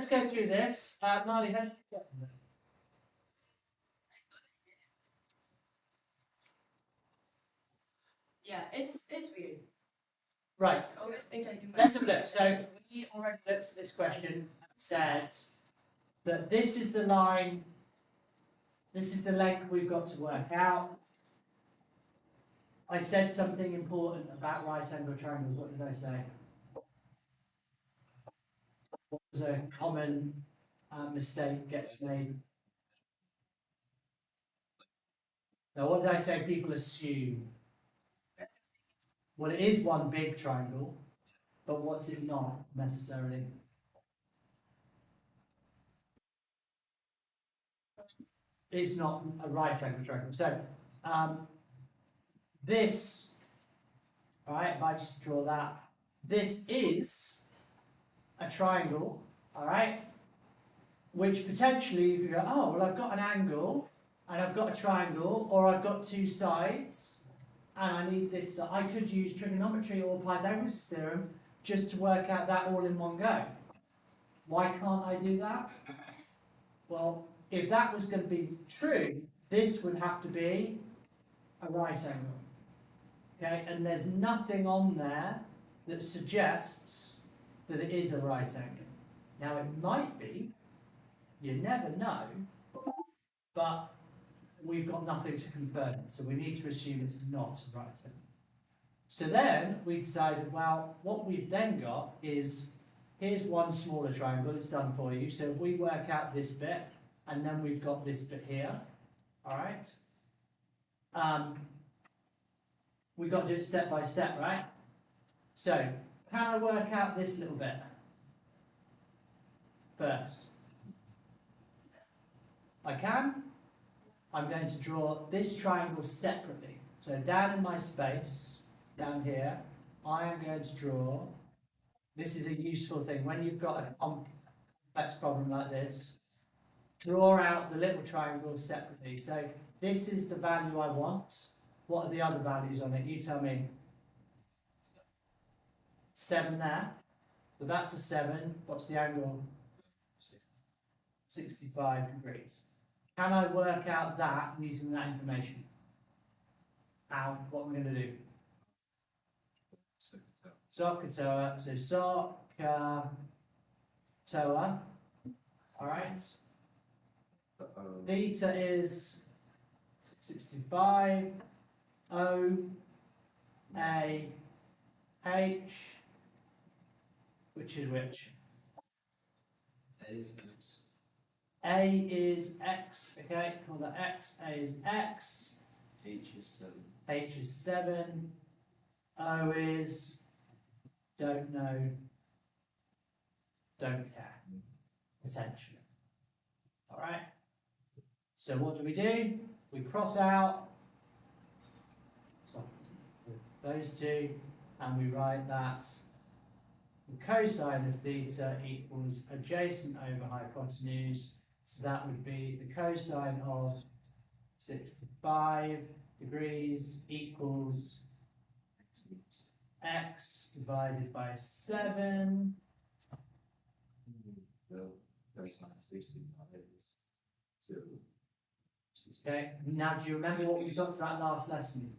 let's go through this. Marley, how did you get them? Yeah, it's weird. Right. I always think I do. Let's have a look. So we already looked at this question and said that this is the line, this is the length we've got to work out. I said something important about right angle triangles. What did I say? What was a common mistake gets made? Now, what did I say people assume? Well, it is one big triangle, but what's it not necessarily? It's not a right angle triangle. So, this, all right, if I just draw that, this is a triangle, all right, which potentially you could go, oh, well, I've got an angle, and I've got a triangle, or I've got two sides, and I need this. I could use trigonometry or Pythagoras' theorem just to work out that all in one go. Why can't I do that? Well, if that was going to be true, this would have to be a right angle. Okay, and there's nothing on there that suggests that it is a right angle. Now it might be, you never know, but we've got nothing to confirm it, so we need to assume it's not a right angle. So then we decided, well, what we've then got is, here's one smaller triangle, it's done for you, so if we work out this bit, and then we've got this bit here, alright? We've got to do it step by step, right? So, can I work out this little bit first? I can. I'm going to draw this triangle separately. So down in my space, down here, I am going to draw, this is a useful thing, when you've got a complex problem like this, draw out the little triangles separately. So this is the value I want. What are the other values on it? You tell me. 7 there. So that's a 7. What's the angle? 65 degrees. Can I work out that using that information? How? What am I going to do? SOHCAHTOA. So SOHCAHTOA. Alright. Theta is 65. O A H, which is which? A is X. A is X, okay, call that X. A is X. H is 7. H is 7. O is don't know, don't care, potentially. Alright? So what do? We cross out those two, and we write that the cosine of theta equals adjacent over hypotenuse, so that would be the cosine of 65 degrees equals x divided by 7. The cosine of 65 is 0. Okay, now do you remember what we talked about last lesson?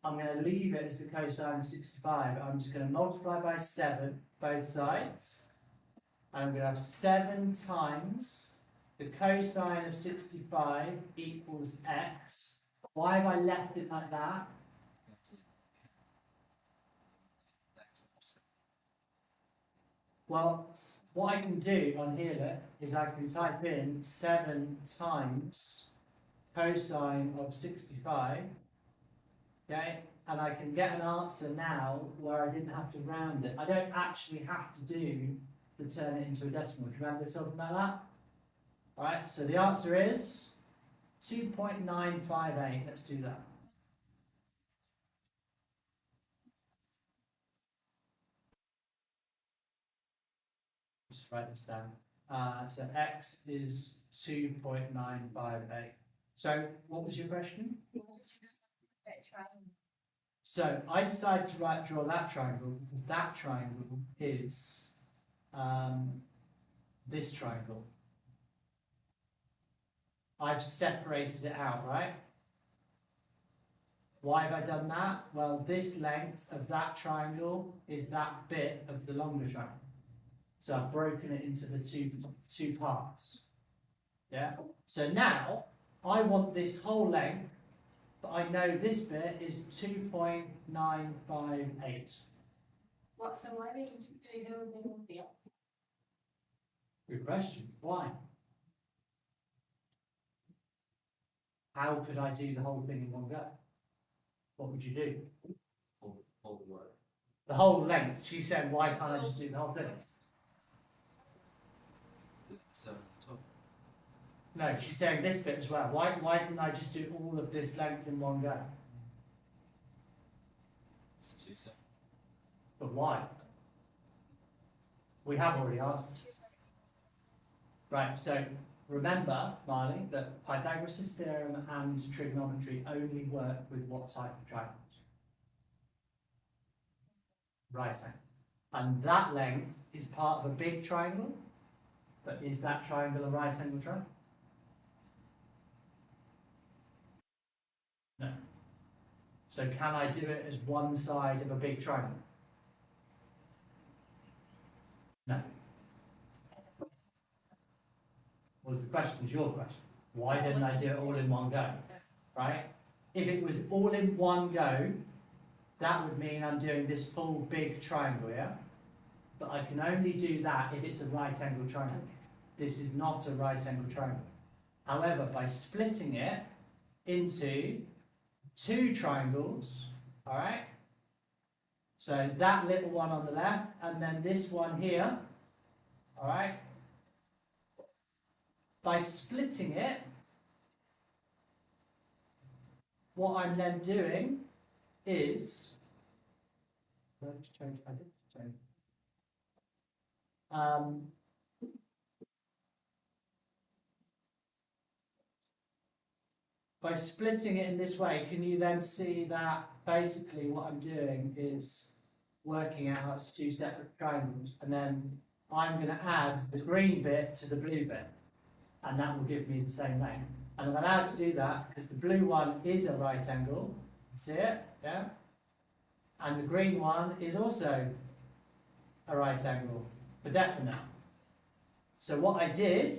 I'm going to leave it as the cosine of 65. I'm just going to multiply by 7 both sides. And I'm going to have 7 times the cosine of 65 equals x. Why have I left it like that? Well, what I can do on here is I can type in 7 times cosine of 65. Okay, and I can get an answer now where I didn't have to round it. I don't actually have to turn it into a decimal. Do you remember talking about that? Alright, so the answer is 2.958. Let's do that. Just write this down. So x is 2.958. So what was your question? So I decided to draw that triangle because that triangle is this triangle. I've separated it out, right? Why have I done that? Well, this length of that triangle is that bit of the longer triangle. So I've broken it into the two parts. Yeah? So now, I want this whole length, but I know this bit is 2.958. What, so why are they doing who and then the other? Good question. Why? How could I do the whole thing in one go? What would you do? Hold the word. The whole length. She said, why can't I just do the whole thing? So, top. No, she's saying this bit as well. Why didn't I just do all of this length in one go? It's 2 seconds. But why? We have already asked. Right, so remember, Marley, that Pythagoras' theorem and trigonometry only work with what type of triangles? Right angle. And that length is part of a big triangle, but is that triangle a right angle triangle? No. So can I do it as one side of a big triangle? No. Well, the question is your question. Why didn't I do it all in one go? Right? If it was all in one go, that would mean I'm doing this full big triangle, yeah? But I can only do that if it's a right angle triangle. This is not a right angle triangle. However, by splitting it into two triangles, all right? So that little one on the left, and then this one here, all right? By splitting it, what I'm then doing is, I did change. By splitting it in this way, can you then see that basically what I'm doing is working out it's two separate triangles, and then I'm going to add the green bit to the blue bit, and that will give me the same length. And I'm allowed to do that because the blue one is a right angle. See it? Yeah? And the green one is also a right angle, for definite. So what I did,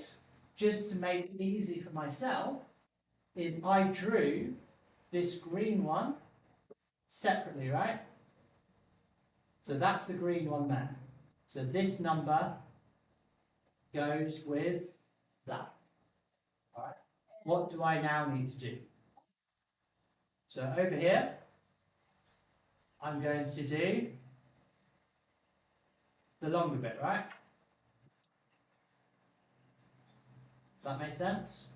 just to make it easy for myself, is I drew this green one separately, right? So that's the green one there. So this number goes with that. All right. What do I now need to do? So over here, I'm going to do the longer bit, right? That makes sense?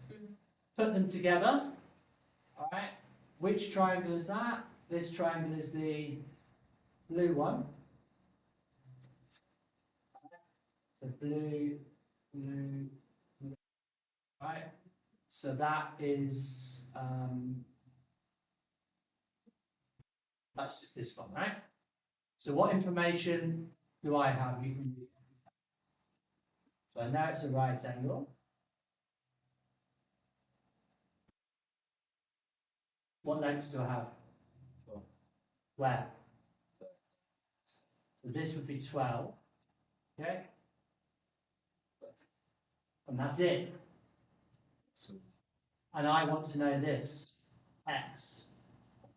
Put them together. All right. Which triangle is that? This triangle is the blue one. So blue, blue, blue. Right. So that is that's just this one, right? So what information do I have? You can. So I know it's a right angle. What lengths do I have? 12. Where? So this would be 12. Okay? And that's it. So, And I want to know this. X.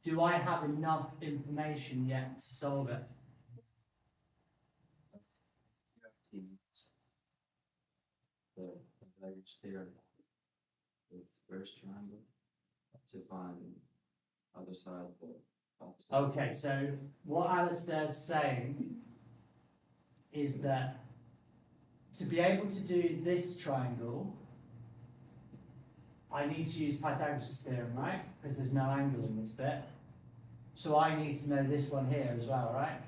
Do I have enough information yet to solve it? you have to use the Pythagoras theorem with first triangle to find other side of the opposite. Okay, so what Alistair's saying is that to be able to do this triangle, I need to use Pythagoras' theorem, right? Because there's no angle in this bit. So I need to know this one here as well, right?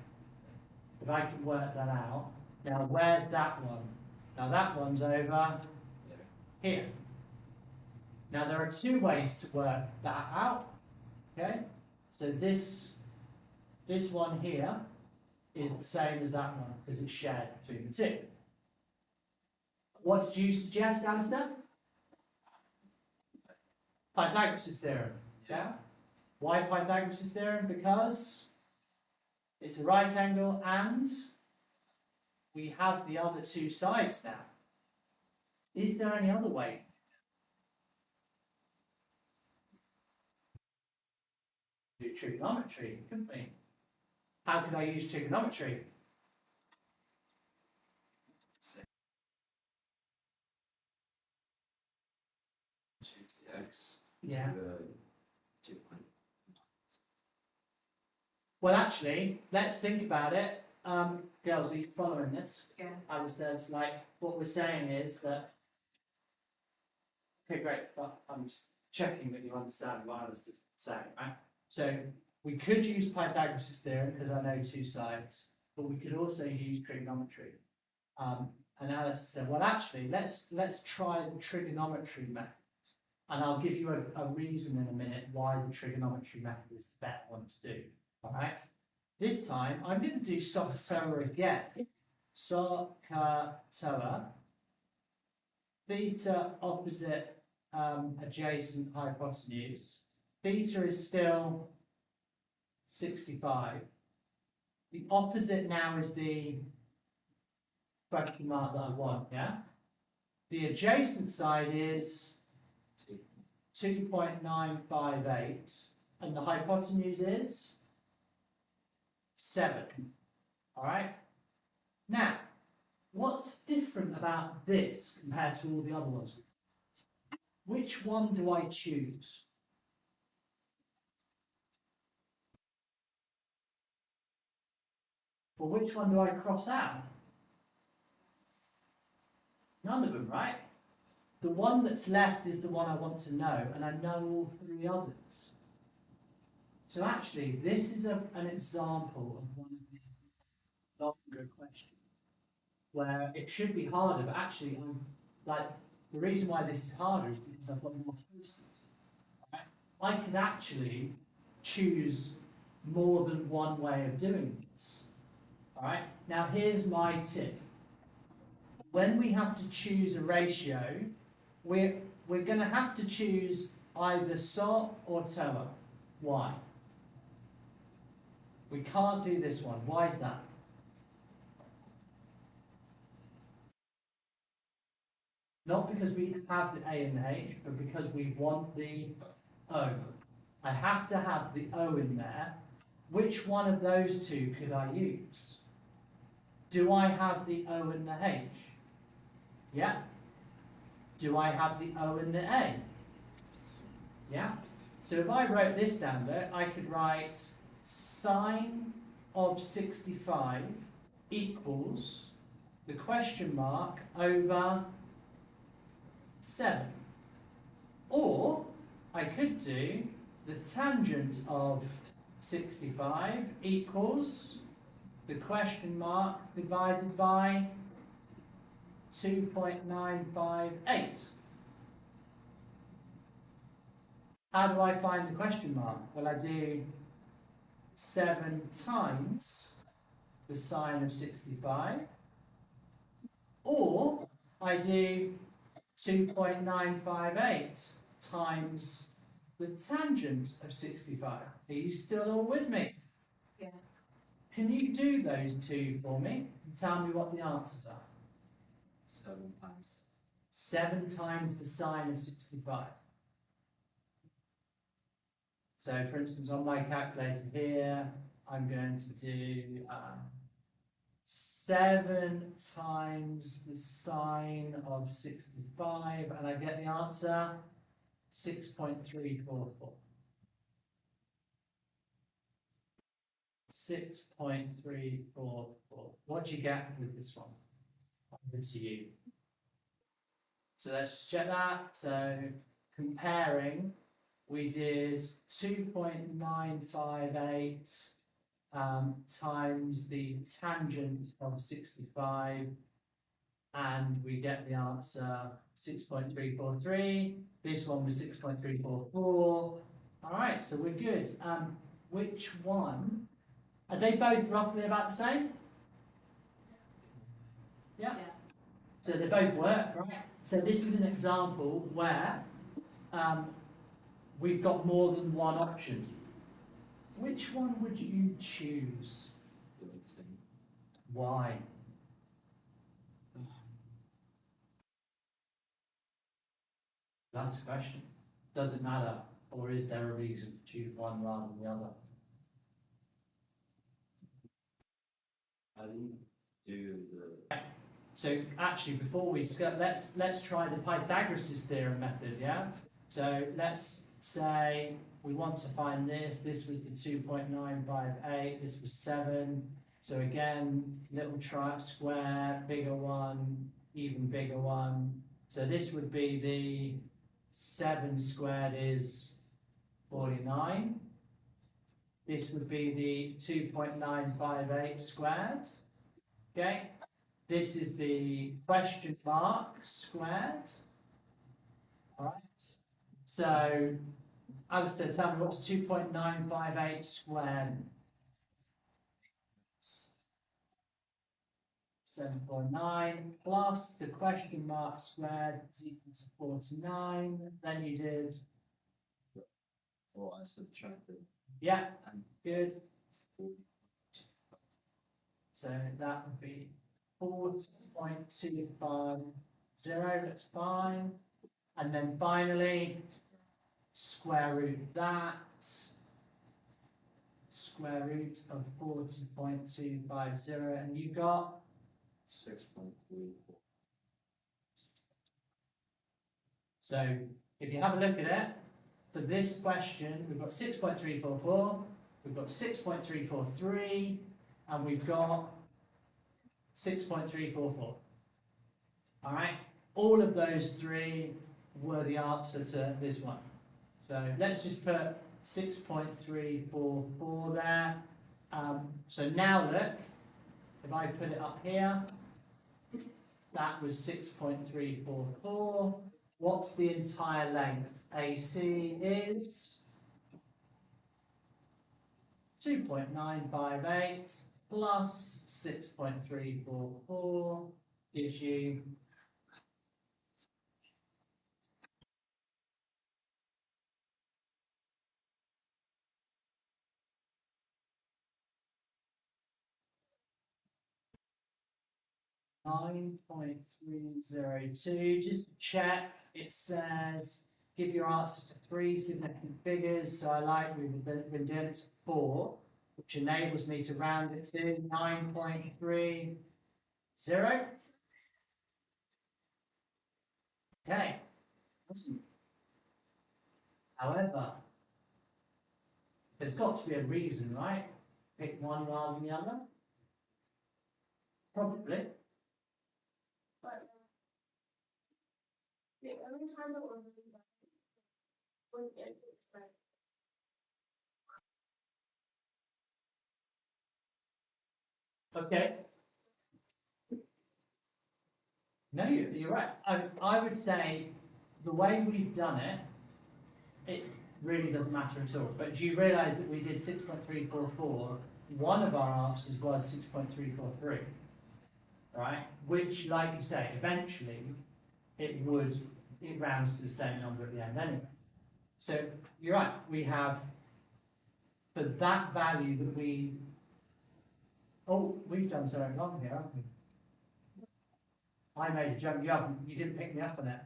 If I can work that out. Now, where's that one? Now, that one's over here. Now, there are two ways to work that out. Okay? So this one here is the same as that one because it's shared between the two. What did you suggest, Alistair? Pythagoras' theorem. Yeah? Why Pythagoras' theorem? Because it's a right angle and we have the other two sides now. Is there any other way? Do trigonometry, couldn't we? How could I use trigonometry? Change the x Yeah. to the 2 point. Well, actually, let's think about it. Girls, are you following this? Yeah. Alistair's like, what we're saying is that. Okay, great, but I'm just checking that you understand what Alistair's saying, right? So, we could use Pythagoras' theorem because I know two sides, but we could also use trigonometry. And Alistair said, well, actually, let's try the trigonometry method. And I'll give you a reason in a minute why the trigonometry method is the better one to do. Alright? This time I'm going to do SOHCAHTOA again. SOHCAHTOA. Theta opposite adjacent hypotenuse. Theta is still 65. The opposite now is the question mark that I want, yeah? The adjacent side is 2.958 and the hypotenuse is 7. Alright? Now, what's different about this compared to all the other ones? Which one do I choose? Well, which one do I cross out? None of them, right? The one that's left is the one I want to know, and I know all three others. So actually, this is an example of one of these longer questions, where it should be harder, but actually, the reason why this is harder is because I've got more choices. Right? I could actually choose more than one way of doing this. All right. Now, here's my tip. When we have to choose a ratio, we're going to have to choose either SO or TOA. Why? We can't do this one. Why is that? Not because we have the A and the H, but because we want the O. I have to have the O in there. Which one of those two could I use? Do I have the O and the H? Yeah. Do I have the O and the A? Yeah. So if I wrote this down there, I could write sine of 65 equals the question mark over 7. Or I could do the tangent of 65 equals the question mark divided by 2.958. How do I find the question mark? Well, I do 7 times the sine of 65, or I do 2.958 times the tangent of 65. Are you still all with me? Yeah. Can you do those two for me and tell me what the answers are? 7 times. 7 times the sine of 65. So, for instance, on my calculator here, I'm going to do 7 times the sine of 65, and I get the answer 6.344. 6.344. What do you get with this one? Over to you. So let's check that. So comparing, we did 2.958 times the tangent of 65, and we get the answer 6.343. This one was 6.344. All right, so we're good. Which one? Are they both roughly about the same? Yeah. So they both work, right? So this is an example where we've got more than one option. Which one would you choose? Why? That's the question. Does it matter? Or is there a reason to choose one rather than the other? How do you do the So actually, before we start, let's try the Pythagoras' theorem method, yeah? So let's say we want to find this. This was the 2.958. This was 7. So again, little square, bigger one, even bigger one. So this would be the 7 squared is 49. This would be the 2.958 squared. Okay? This is the question mark squared. Alright. So, Alistair, tell me what's 2.958 squared? 749 plus the question mark squared is equal to 49. Then you did, or I subtracted yeah, and good. 40. So that would be 40.250, looks fine. And then finally, square root that. Square root of 40.250, and you got 6.34. So if you have a look at it, for this question, we've got 6.344, we've got 6.343, and we've got 6.344. All right, all of those three were the answer to this one. So let's just put 6.344 there. So now look, if I put it up here, that was 6.344. What's the entire length? AC is 2.958 plus 6.344 gives you 9.302. Just to check, it says give your answer to 3 significant figures. So I like we've been doing it to 4, which enables me to round it to 9.30. Okay. However, there's got to be a reason, right? Pick one rather than the other. Probably. But the only time that we're really bad when it's like Okay. No, you're right. I would say the way we've done it, it really doesn't matter at all. But do you realise that we did 6.344? One of our answers was 6.343, right? Which, like you say, eventually it rounds to the same number at the end anyway. So you're right. We have for that value that we. Oh, we've done something wrong here, haven't we? I made a jump. You didn't pick me up on it.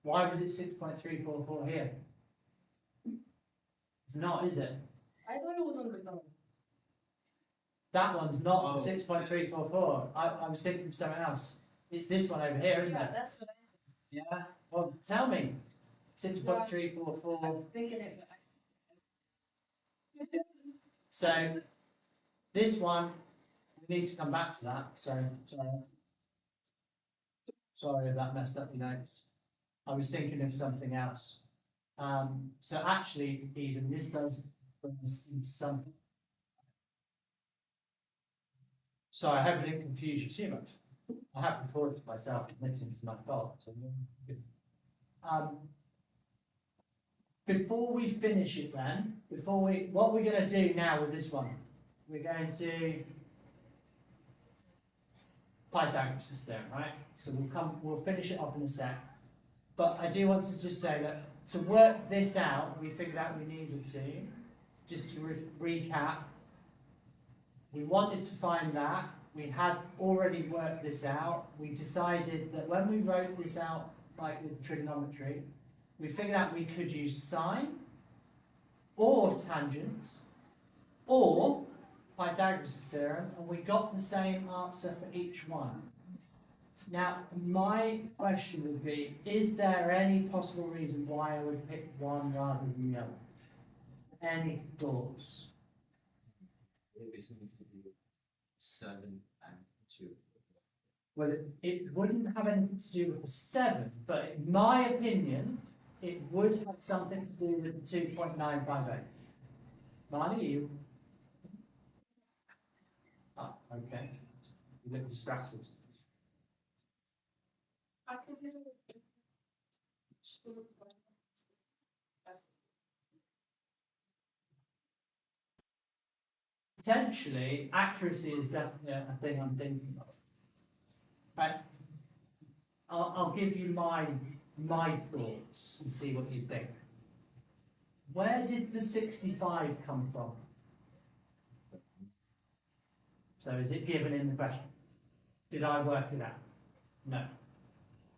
Why was it 6.344 here? It's not, is it? I thought it was on the phone. That one's not Oh. 6.344. I was thinking of something else. It's this one over here, isn't Yeah, it? that's what I Yeah. Well, tell me. 6.344. was thinking it, but So this one, we need to come back to that. So sorry if that messed up your notes. I was thinking of something else. So actually, even this does bring us into something. Sorry, I hope I didn't confuse you too much. I have recorded myself admitting it's my fault. So before we finish it then, what we're going to do now with this one, we're going to Pythagoras' theorem, right? So we'll finish it up in a sec. But I do want to just say that to work this out, we figured out we needed to, just to recap, we wanted to find that, we had already worked this out, we decided that when we wrote this out, like with trigonometry, we figured out we could use sine, or tangent, or Pythagoras' theorem, and we got the same answer for each one. Now, my question would be, is there any possible reason why I would pick one rather than the other? Any thoughts? Maybe something to do with 7 and 2. Well, it wouldn't have anything to do with the 7, but in my opinion, it would have something to do with the 2.958. Marnie, you? Oh, okay. You look distracted. I could do it. Potentially, accuracy is definitely a thing I'm thinking of. But I'll give you my thoughts and see what you think. Where did the 65 come from? So is it given in the question? Did I work it out? No.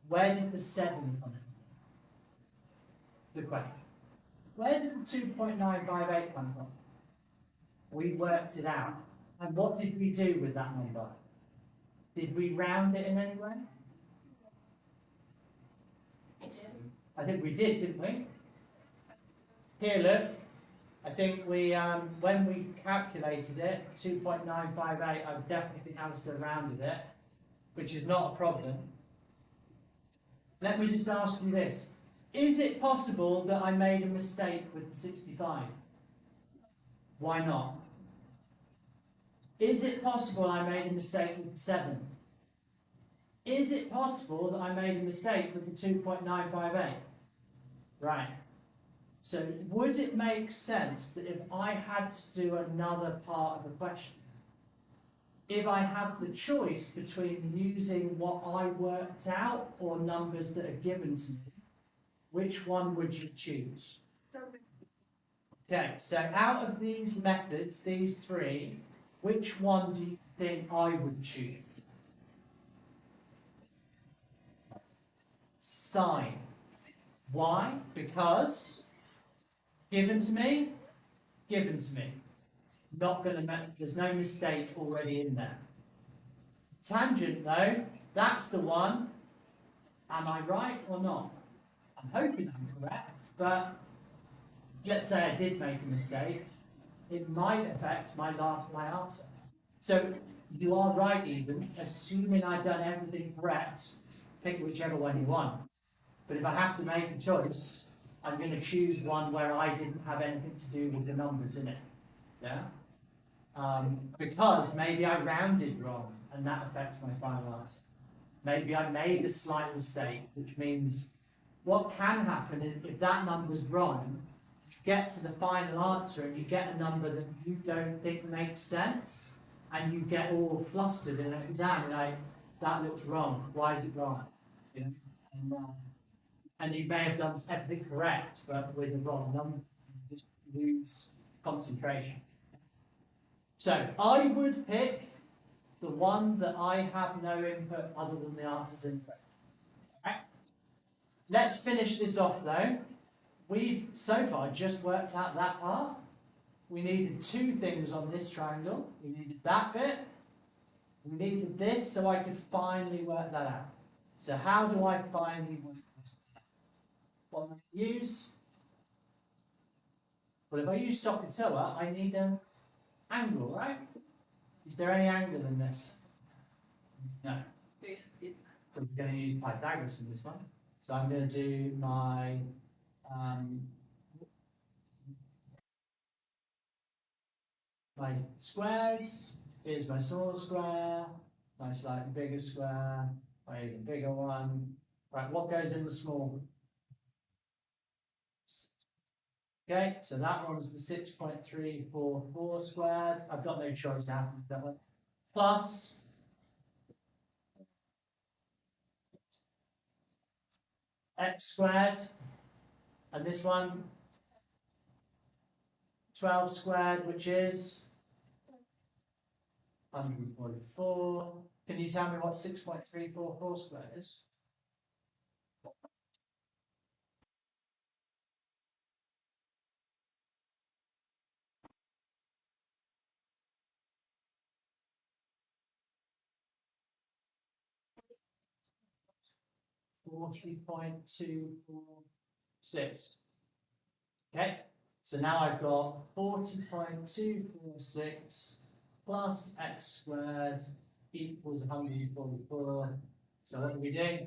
Where did the 7 come from? Good question. Where did the 2.958 come from? We worked it out. And what did we do with that number? Did we round it in any way? I think we did, didn't we? Here, look. I think we, when we calculated it, 2.958, I definitely think Alistair rounded it, which is not a problem. Let me just ask you this. Is it possible that I made a mistake with the 65? Why not? Is it possible I made a mistake with the 7? Is it possible that I made a mistake with the 2.958? Right. So would it make sense that if I had to do another part of the question, if I have the choice between using what I worked out or numbers that are given to me, which one would you choose? Okay, so out of these methods, these 3, which one do you think I would choose? Sine. Why? Because given to me, given to me. Not going to make, there's no mistake already in there. Tangent though, that's the one. Am I right or not? I'm hoping I'm correct, but let's say I did make a mistake. It might affect my answer. So you are right, even assuming I've done everything correct, pick whichever one you want. But if I have to make a choice, I'm going to choose one where I didn't have anything to do with the numbers in it. Yeah? Because maybe I rounded wrong and that affects my final answer. Maybe I made a slight mistake, which means what can happen is if that number's wrong, you get to the final answer and you get a number that you don't think makes sense, and you get all flustered in an exam, like, that looks wrong, why is it wrong? You know? And you may have done everything correct, but with the wrong number, you just lose concentration. So I would pick the one that I have no input other than the answers in the question. Okay? Let's finish this off though. We've so far just worked out that part. We needed 2 things on this triangle. We needed that bit. We needed this so I could finally work that out. So how do I finally work this out? What am I going to use? Well, if I use SOHCAHTOA, I need an angle, right? Is there any angle in this? No. So we're going to use Pythagoras in this one. So I'm going to do my my squares. Here's my small square, my slightly bigger square, my even bigger one. Right, what goes in the small? Okay, so that one's the 6.344 squared. I've got no choice out of that one. Plus x squared, and this one 12 squared, which is 144. Can you tell me what 6.344 squared is? $40.246. Okay, so now I've got 40.246 plus x squared equals 144. So what do we do?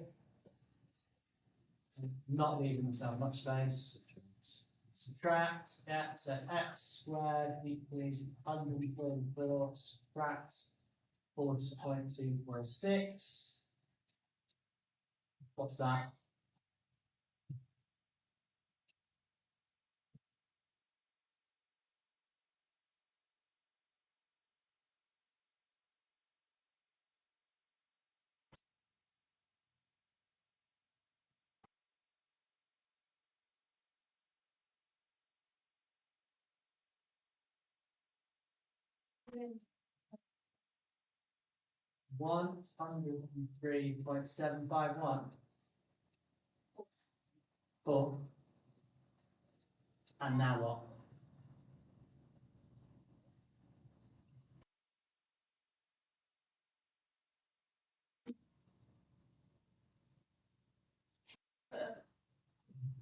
Not leaving myself much space. Subtract, yeah, so x squared equals 144, subtract 40.246. What's that? Then 103.751. 4. And now what?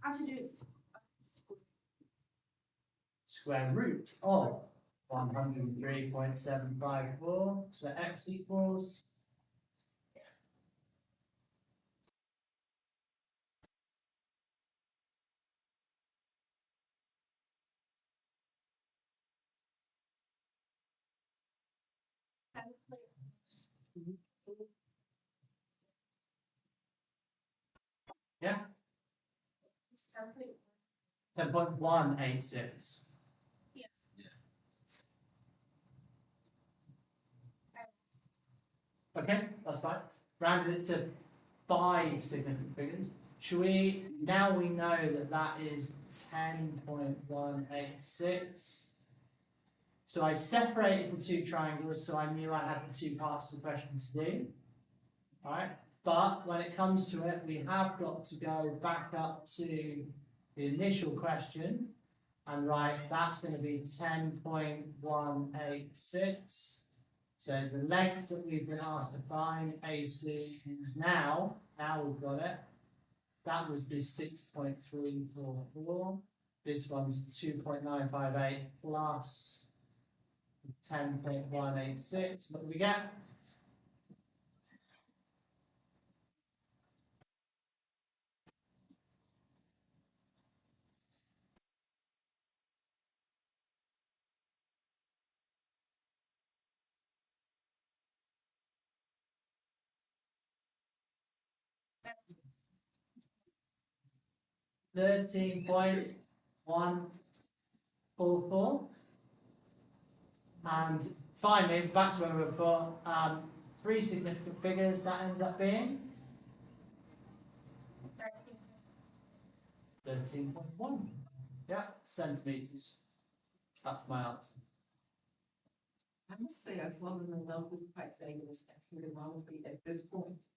how to do it? Square root of 103.754. So x equals 10.186. Yeah. Okay, that's fine. Rounded it to 5 significant figures. Should we, now we know that that is 10.186. So I separated the two triangles so I knew I had the two parts of the question to do. Alright, but when it comes to it, we have got to go back up to the initial question and write that's going to be 10.186. So the length that we've been asked to find, AC, is now we've got it. That was the 6.344. This one's 2.958 plus 10.186. What do we get? $13.144. And finally, back to where we were before, 3 significant figures, that ends up being 13.1. Yeah, centimetres. That's my answer. I must say, I've fallen in love with pythagoras, honestly, at this point.